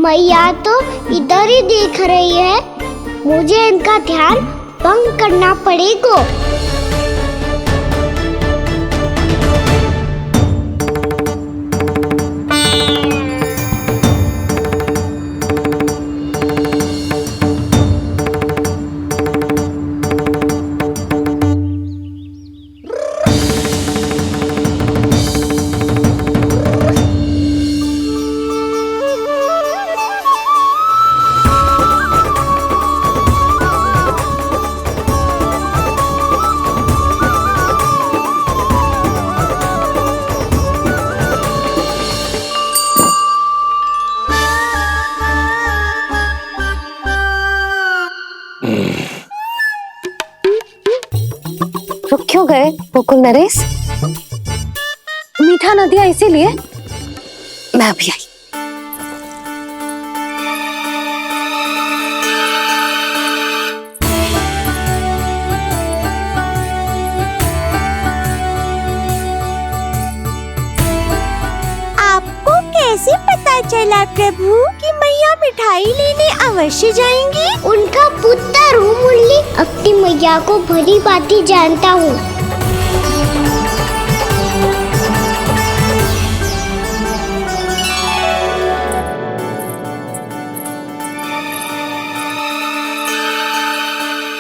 मैया तो इधर ही देख रही है, मुझे इनका ध्यान भंग करना पड़ेगा। रुक क्यों गए गोकुल नरेश? मीठा न दिया इसीलिए? मैं अभी आई। आपको कैसे पता चला प्रभु कि मैया मिठाई लेने अवश्य जाएंगी? उनका पुत्र हूँ मुरली, अपनी मैया को भली भांति जानता हूँ।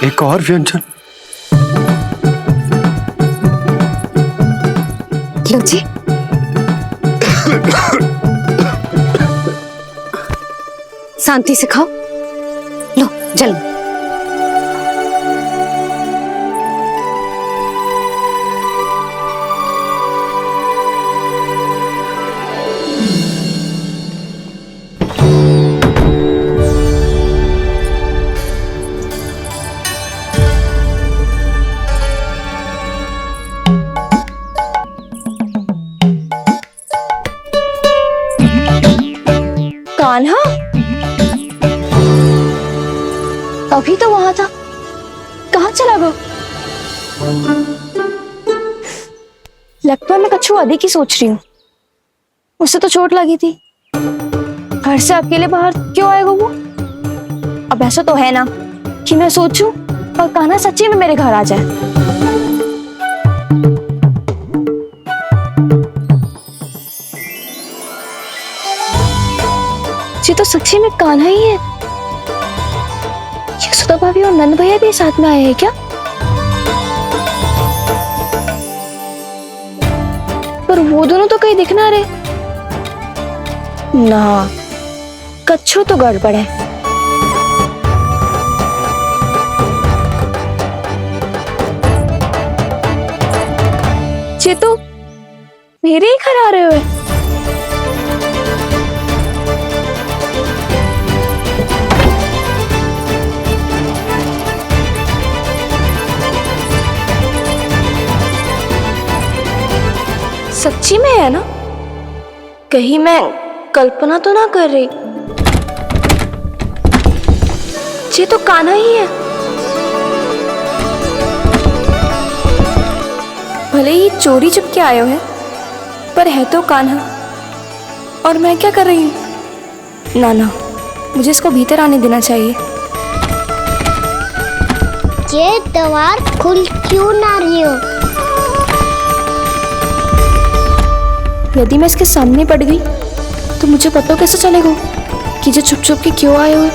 एक और व्यंजन। लो जी। शांति से खाओ। लो जल। कान्हा अभी तो वहां था, कहाँ चला गया? लगता है मैं कछु अधिक ही सोच रही हूँ। उसे तो चोट लगी थी, घर से अकेले बाहर क्यों आएगा वो? अब ऐसा तो है ना कि मैं सोचूं और कान्हा सच्ची में मेरे घर आ जाए। ये तो सच्ची में कान्हा ही है। यशोदा भाभी और नंद भैया भी साथ में आए हैं क्या? पर वो दोनों तो कहीं दिख ना रहे। ना, कच्छू तो गड़बड़ है। ये तो मेरे ही घर आ रहे हुए। सच्ची में है ना? कहीं मैं कल्पना तो ना कर रही? ये तो कान्हा ही है। भले ही चोरी चुपके आए हो है, पर है तो कान्हा। और मैं क्या कर रही हूँ? ना ना, मुझे इसको भीतर आने देना चाहिए। ये द्वार खुल क्यों ना रही हो? यदि मैं इसके सामने पड़ गई तो मुझे पता कैसे चलेगा कि ये छुप छुप के क्यों आए हुए?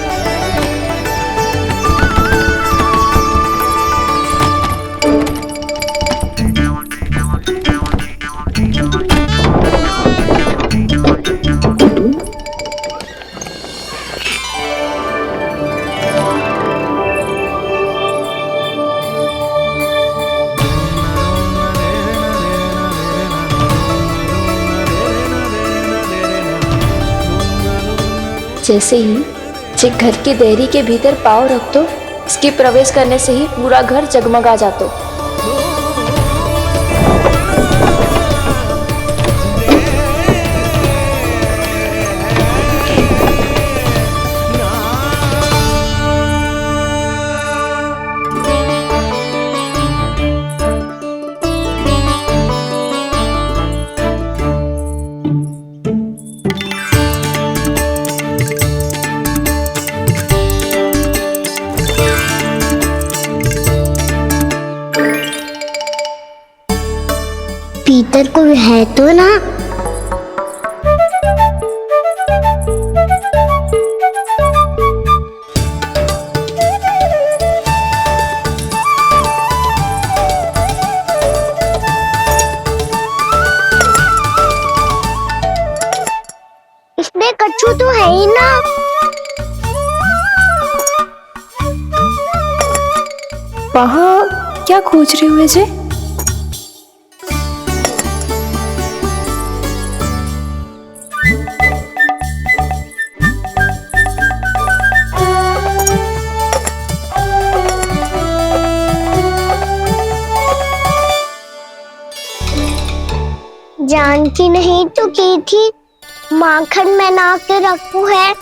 जैसे ही जे घर की देहरी के भीतर पाँव रख दो, इसके प्रवेश करने से ही पूरा घर जगमगा जातो। अंदर कोई है तो ना? इसमें कच्छू तो है ही ना। वहाँ क्या खोज रहे हो वैसे? जानकी नहीं तो की थी माखन में ना के रखू है,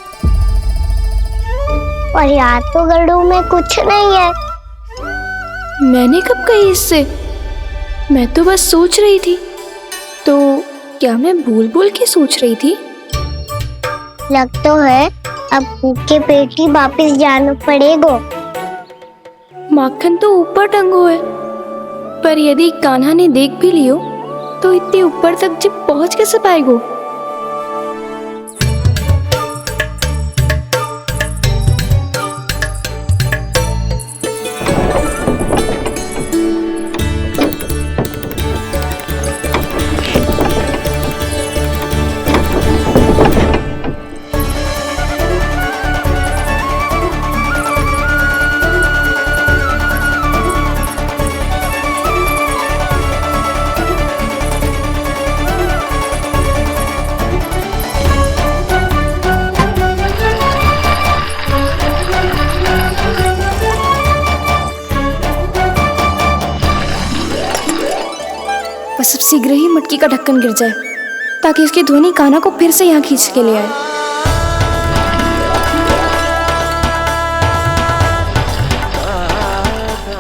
और यार तो गड़ू में कुछ नहीं है। मैंने कब कही इससे? मैं तो बस सोच रही थी। तो क्या मैं भूल भूल के सोच रही थी? लग तो है अब भूखे पेट ही वापिस जाना पड़ेगा। माखन तो ऊपर टंगो है, पर यदि कान्हा ने देख भी लियो तो इतने ऊपर तक जब पहुंच कैसे पाएगो? बस अब शीघ्र ही मटकी का ढक्कन गिर जाए ताकि उसकी ध्वनि कान्हा को फिर से यहाँ खींच के ले आए।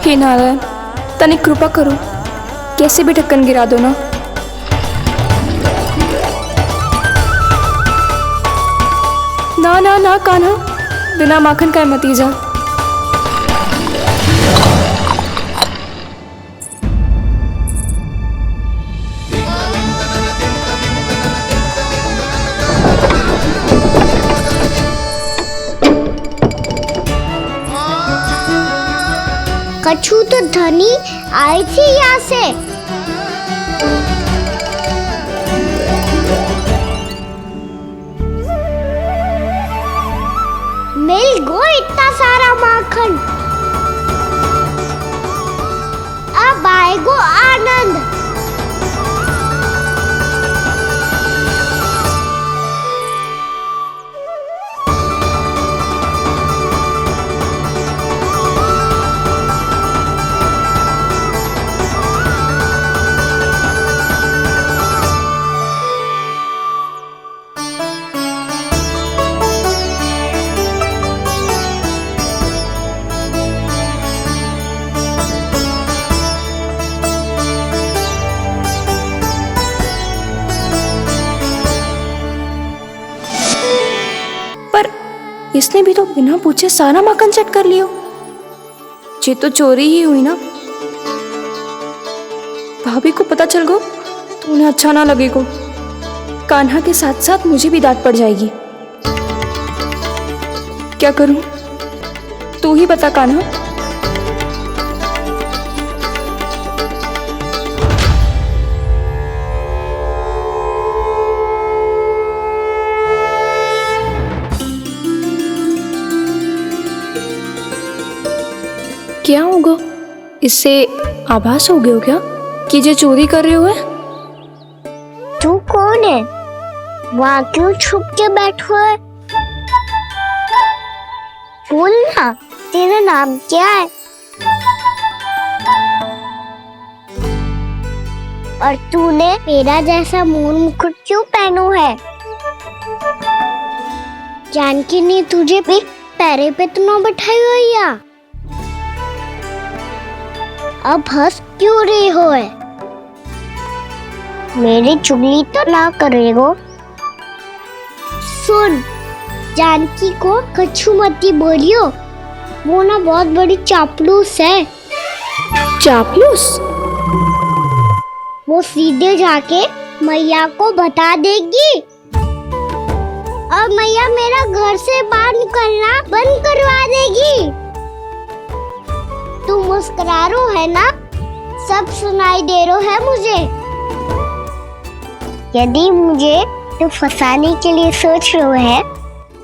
हे नारायण, तनिक कृपा करो, कैसे भी ढक्कन गिरा दो ना। ना ना ना कान्हा, बिना माखन का मत ही जा। कच्छू तो धनी आई थी यहाँ से। मिल गो इतना सारा माखन, अब आएगो आनंद। इसने भी तो बिना पूछे सारा माखन चट कर लियो। ये तो चोरी ही हुई ना। भाभी को पता चल गो तो उन्हें अच्छा ना लगेगा। कान्हा के साथ साथ मुझे भी डांट पड़ जाएगी। क्या करूं? तू ही बता कान्हा। क्या होगा? इससे आभास हो गया क्या कि ये चोरी कर रहे हुए? तू कौन है? वहाँ क्यों छुप के बैठो है? बोल ना, तेरा नाम क्या है? और तूने मेरा जैसा मोर मुकुट क्यों पहनो है? जानकी ने तुझे भी पैरे पे तो ना बैठाई हुई है। अब हंस क्यों रही हो है? मेरी चुगली तो ना करेगो। सुन, जानकी को कच्छू मती बोलियो, वो ना बहुत बड़ी चापलूस है। चापलूस? वो सीधे जाके मैया को बता देगी और मैया मेरा घर से बाहर निकलना बंद करवा देगी। तू मुस्कुरा रो है ना? सब सुनाई दे रो है मुझे। यदि मुझे तो फंसाने के लिए सोच रो है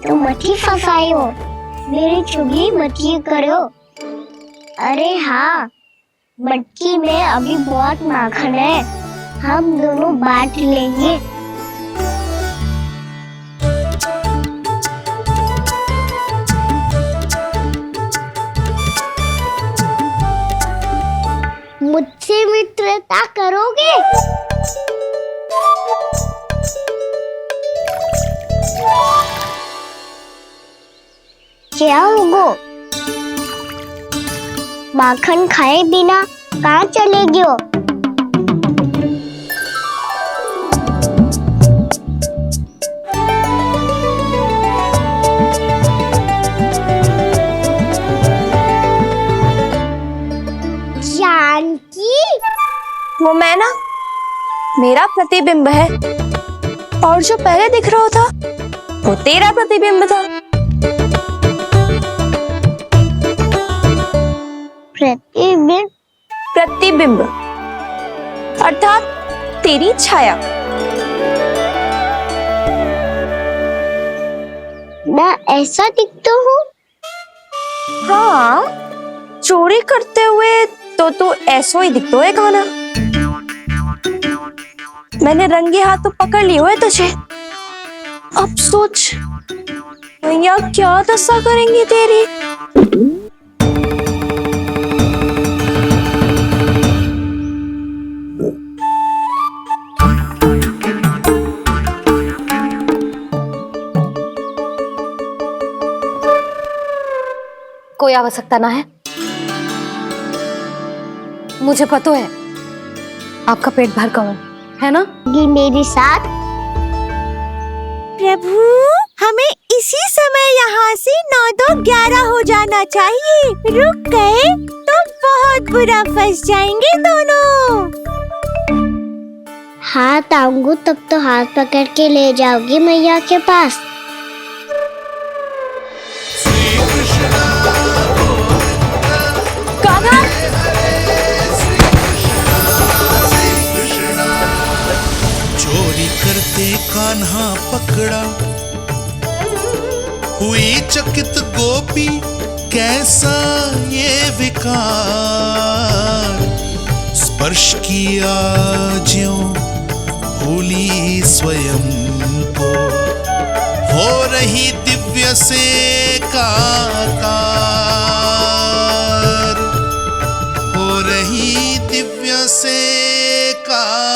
तो मत ही फंसायो, मेरी चुगली मत ही करो। अरे हाँ, मटकी में अभी बहुत माखन है, हम दोनों बांट लेंगे। मुझसे मित्रता करोगे? क्या होगो? माखन खाए बिना कहाँ चलेगी हो? जानकी, वो मैं ना, मेरा प्रतिबिंब है, और जो पहले दिख रहा था वो तेरा प्रतिबिंब था। प्रतिबिंब? प्रतिबिंब अर्थात तेरी छाया। मैं ऐसा दिखता हूँ? हाँ, चोरी करते हुए तो तू ऐसा ही दिखता है खाना। मैंने रंगे हाथ तो पकड़ लिए हुए तुझे। अब सोच भैया क्या दशा करेंगी तेरी। कोई आवश्यकता ना है, मुझे पता है आपका पेट भर का है ना? ये मेरे साथ। प्रभु, हमें इसी समय यहाँ से 9-2-11 हो जाना चाहिए। रुक गए तो बहुत बुरा फंस जाएंगे दोनों। हाथ आऊंगी तब तो हाथ पकड़ के ले जाओगी मैया के पास। चोरी करते कान्हा पकड़ा, हुई चकित गोपी कैसा ये विकार। स्पर्श किया ज्यों भूली स्वयं को, हो रही दिव्य से काकार, हो रही दिव्य से काकार।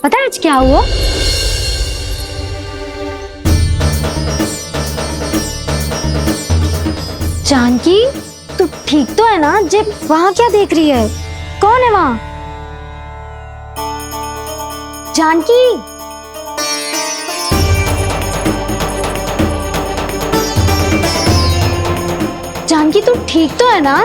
पता है आज क्या हुआ? जानकी, तू ठीक तो है ना? जे वहां क्या देख रही है? कौन है वहां? जानकी, जानकी तू ठीक तो है ना?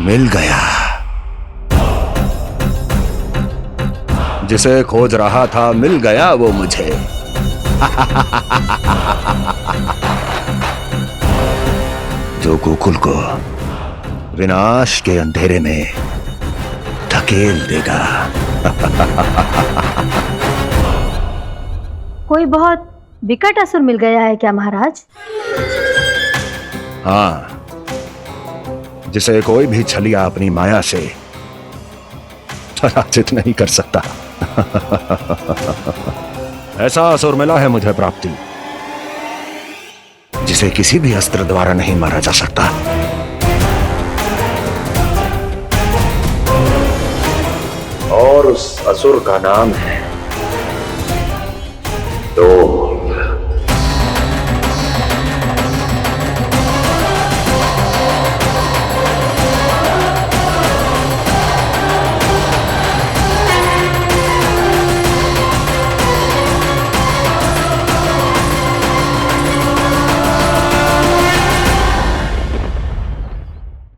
मिल गया, जिसे खोज रहा था मिल गया वो मुझे। जो गोकुल को विनाश के अंधेरे में धकेल देगा। कोई बहुत विकट असुर मिल गया है क्या महाराज? हाँ, जिसे कोई भी छलिया अपनी माया से पराजित नहीं कर सकता। ऐसा असुर मिला है मुझे प्राप्ति, जिसे किसी भी अस्त्र द्वारा नहीं मारा जा सकता। और उस असुर का नाम है डोल।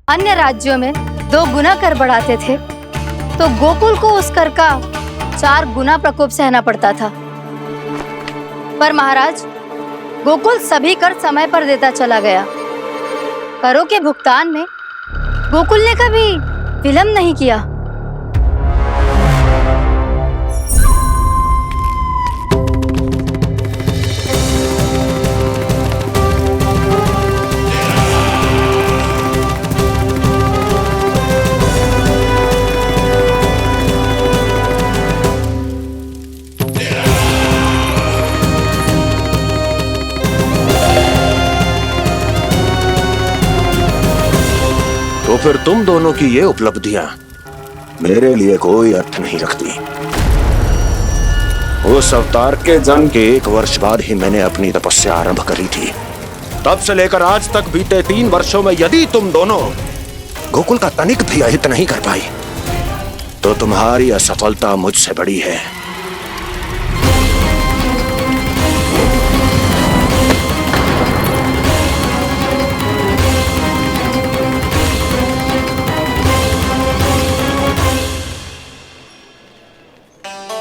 अन्य राज्यों में 2 गुना कर बढ़ाते थे तो गोकुल को उस कर का 4 गुना प्रकोप सहना पड़ता था। पर महाराज, गोकुल सभी कर समय पर देता चला गया। करों के भुगतान में गोकुल ने कभी विलंब नहीं किया। तो फिर तुम दोनों की ये उपलब्धियां मेरे लिए कोई अर्थ नहीं रखती। उस अवतार के जन्म के 1 वर्ष बाद ही मैंने अपनी तपस्या आरंभ करी थी। तब से लेकर आज तक बीते 3 वर्षों में यदि तुम दोनों गोकुल का तनिक भी अहित नहीं कर पाई तो तुम्हारी असफलता मुझसे बड़ी है।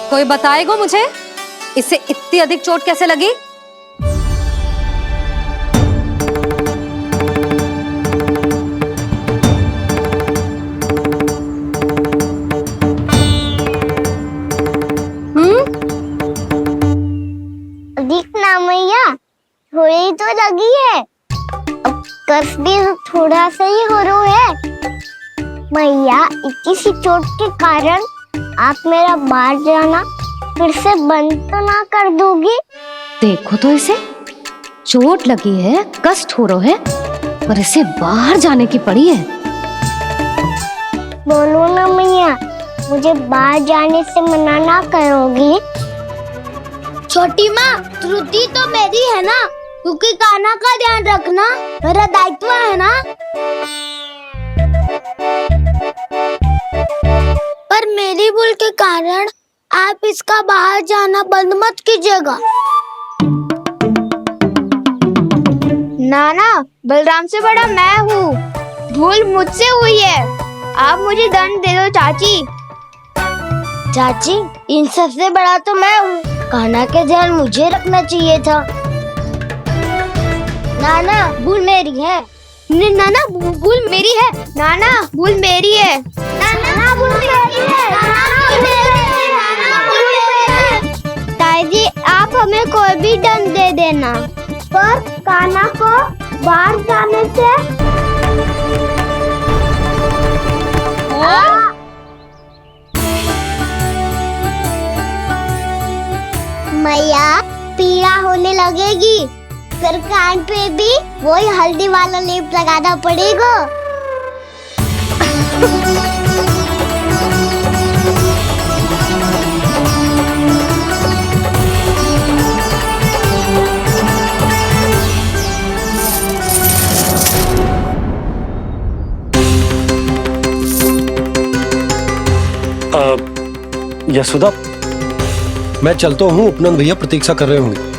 कोई बताएगा मुझे इसे इतनी अधिक चोट कैसे लगी? अधिक ना मैया, थोड़ी तो लगी है। अब कस भी थोड़ा सा ही हो रहा है। मैया, इतनी सी चोट के कारण आप मेरा बाहर जाना फिर से बंद तो ना कर दोगी? देखो तो इसे, चोट लगी है, कष्ट हो रहा है, पर इसे बाहर जाने की पड़ी है। बोलो ना मैया, मुझे बाहर जाने से मना ना करोगी? छोटी माँ, त्रुटि तो मेरी है ना, क्योंकि कान्हा का ध्यान रखना मेरा दायित्व है ना। पर मेरी भूल के कारण आप इसका बाहर जाना बंद मत कीजिएगा। नाना, बलराम से बड़ा मैं हूँ, भूल मुझसे हुई है, आप मुझे दंड दे दो चाची। चाची, इन सबसे बड़ा तो मैं हूँ, कान्हा के ध्यान मुझे रखना चाहिए था। नाना, भूल मेरी है। नाना, भूल मेरी है। नाना, भूल मेरी है। नाना, भूल मेरी है। नाना, भूल मेरी है। नाना, भूल मेरी है। ताई जी, आप हमें कोई भी दंड दे देना, पर कान्हा को बाहर जाने से मैया, पीड़ा होने लगेगी, फिर कान पे भी वही हल्दी वाला लेप लगाना पड़ेगा। यशोदा, मैं चलता हूँ, उपनंद भैया प्रतीक्षा कर रहे होंगे।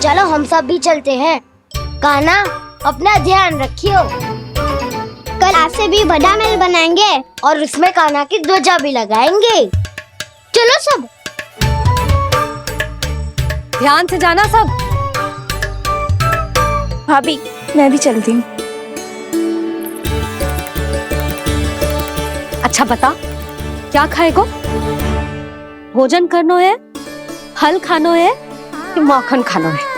चलो हम सब भी चलते हैं। कान्हा, अपना ध्यान रखियो। कल आपसे भी बड़ा महल बनाएंगे और उसमें कान्हा की ध्वजा भी लगाएंगे। चलो सब। ध्यान से जाना सब। भाभी, मैं भी चलती हूँ। अच्छा बता, क्या खाएगो? भोजन करनो है, फल खानो है कि माखन खानो है?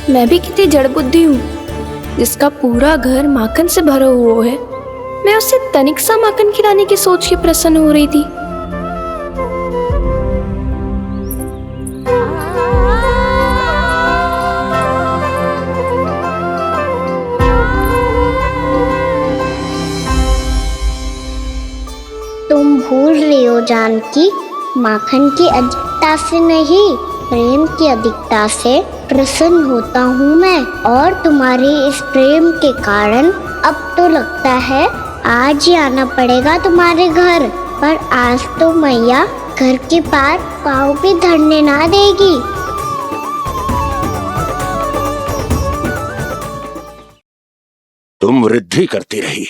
मैं भी कितनी जड़ बुद्धि हूँ, जिसका पूरा घर माखन से भरा हुआ है, मैं उससे तनिक सा माखन खिलाने की सोच के प्रसन्न हो रही थी। तुम भूल रही हो जानकी, माखन की अधिकता से नहीं, प्रेम की अधिकता से प्रसन्न होता हूँ मैं। और तुम्हारे इस प्रेम के कारण अब तो लगता है आज ही आना पड़ेगा तुम्हारे घर। पर आज तो मैया घर के पार पाँव भी धरने ना देगी। तुम वृद्धि करती रही,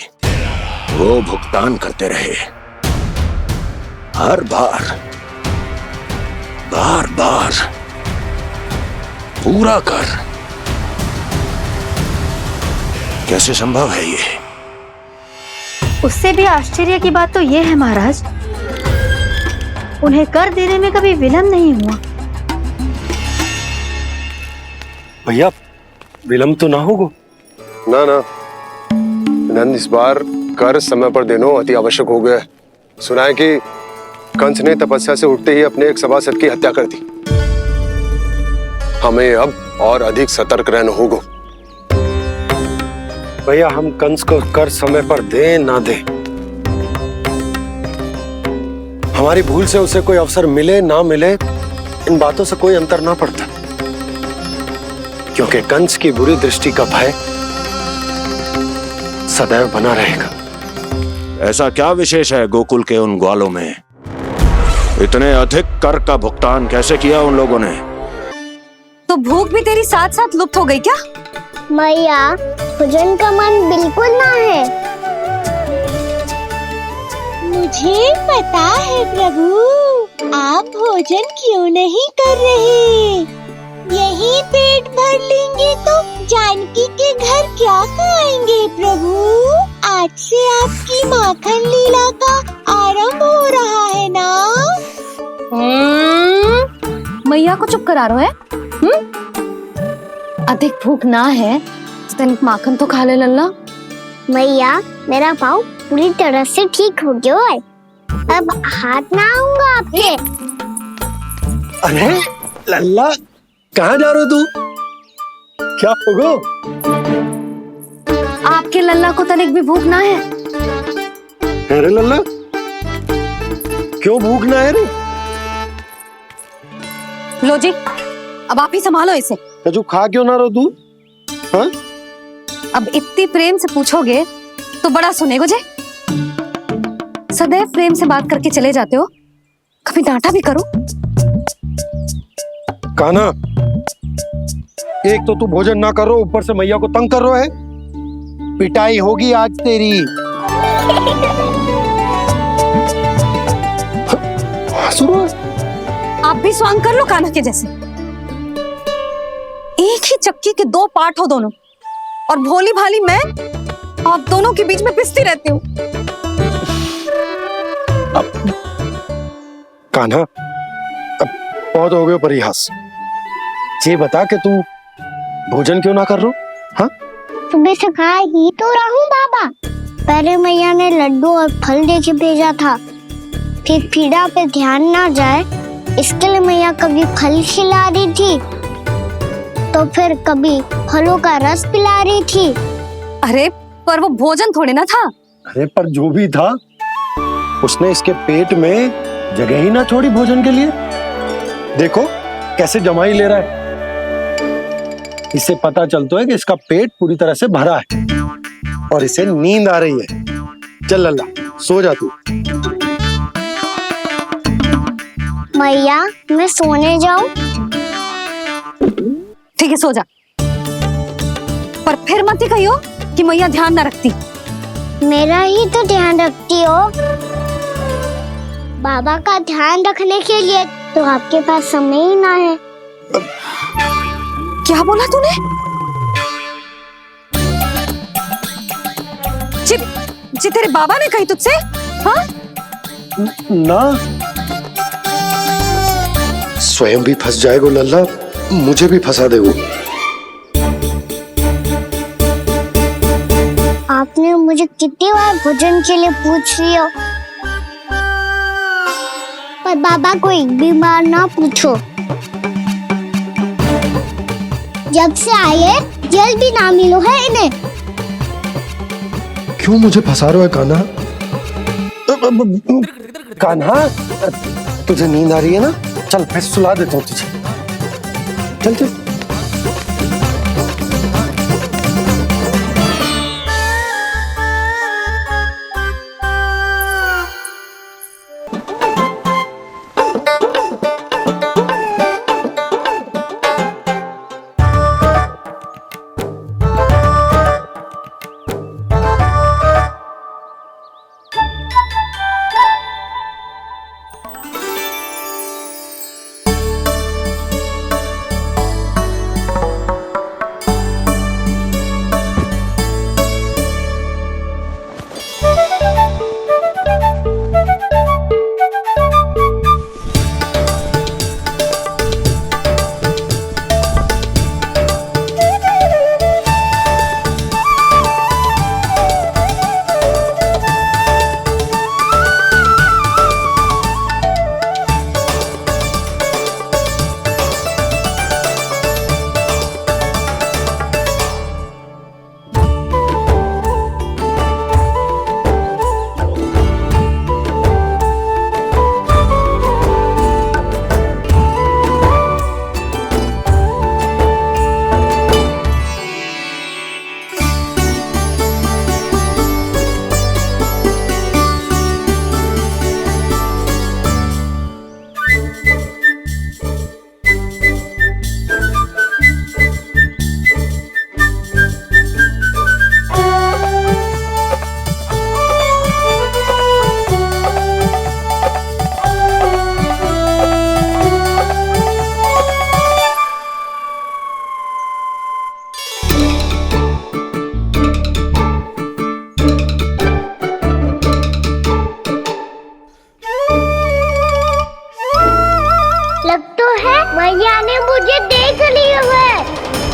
वो भुगतान करते रहे। हर बार बार बार पूरा कर। कैसे संभव है ये? उससे भी आश्चर्य की बात तो ये है महाराज, उन्हें कर देने में कभी विलंब नहीं हुआ। भैया विलंब तो ना होगा। ना ना नंद, इस बार कर समय पर देना अति आवश्यक हो गया है। सुना है कि कंस ने तपस्या से उठते ही अपने एक सभासद की हत्या कर दी। हमें अब और अधिक सतर्क रहना होगा। भैया हम कंस को कर समय पर दे ना दे, हमारी भूल से उसे कोई अवसर मिले ना मिले, इन बातों से कोई अंतर ना पड़ता, क्योंकि कंस की बुरी दृष्टि का भय सदैव बना रहेगा। ऐसा क्या विशेष है गोकुल के उन ग्वालों में? इतने अधिक कर का भुगतान कैसे किया उन लोगों ने? तो भूख भी तेरी साथ साथ लुप्त हो गई क्या? मैया, भोजन का मन बिल्कुल ना है। मुझे पता है प्रभु, आप भोजन क्यों नहीं कर रहे। यही पेट भर लेंगे तो जानकी के घर क्या खाएंगे प्रभु। आज से आपकी माखन लीला का आरंभ हो रहा है ना। मैया को चुप करा रहे है? अधिक भूख ना है, तनिक माखन तो खा ले लल्ला। मैया, मेरा पाँव पूरी तरह से ठीक हो गया है, अब हाथ ना आऊंगा आपके। अरे लल्ला, कहाँ जा रहे हो तू? क्या होगा? आपके लल्ला को तनिक भी भूख ना है? अरे लल्ला, क्यों भूख ना है रे? लो जी, अब आप ही संभालो इसे। तू खा क्यों ना रहो तू? हाँ? अब इतनी प्रेम से पूछोगे तो बड़ा सुनेगो जे। सदैव प्रेम से बात करके चले जाते हो, कभी डांटा भी करो। कान्हा, एक तो तू भोजन ना करो, ऊपर से मैया को तंग कर रहा है। पिटाई होगी आज तेरी। आप भी स्वांग कर लो कान्हा के जैसे। एक ही चक्की के दो पार्ट हो दोनों, और भोली भाली मैं आप दोनों के बीच में पिसती रहती हूँ। कान्हा, अब बहुत हो गया परिहास। ये बता कि तू भोजन क्यों ना कर रहा? हाँ? सुबह से खा ही तो रहा हूँ बाबा। पहले मैया ने लड्डू और फल देके भेजा था, फिर पीड़ा पे ध्यान ना जाए इसके लिए मैया कभी फल खिला रही थी, तो फिर कभी फलों का रस पिला रही थी। अरे पर वो भोजन थोड़े ना था। अरे पर जो भी था, उसने इसके पेट में जगह ही ना छोड़ी भोजन के लिए। देखो कैसे जमाई ले रहा है। इससे पता चलता है कि इसका पेट पूरी तरह से भरा है और इसे नींद आ रही है। चल लल्ला, सो जा तू। मैया, मैं सोने जाऊं? ठीक है, सो जा, पर फिर मत ही कहियो कि मैया ध्यान ना रखती। मेरा ही तो ध्यान रखती हो। बाबा का ध्यान रखने के लिए तो आपके पास समय ही ना है। क्या बोला तूने? जी तेरे बाबा ने कही तुझसे? हाँ? ना, स्वयं भी फंस जाएगो लल्ला, मुझे भी फंसा देगो। आपने मुझे कितनी बार भोजन के लिए पूछ रही हो, पर बाबा को एक भी बार ना पूछो। जब से आए जल भी ना मिलो है इन्हें। क्यों मुझे फंसा रहे हो कान्हा? कान्हा, तुझे नींद आ रही है ना? चल मैं सुला देता हूँ तुझे। चल चल। लग तो है मैया ने मुझे देख लिया है।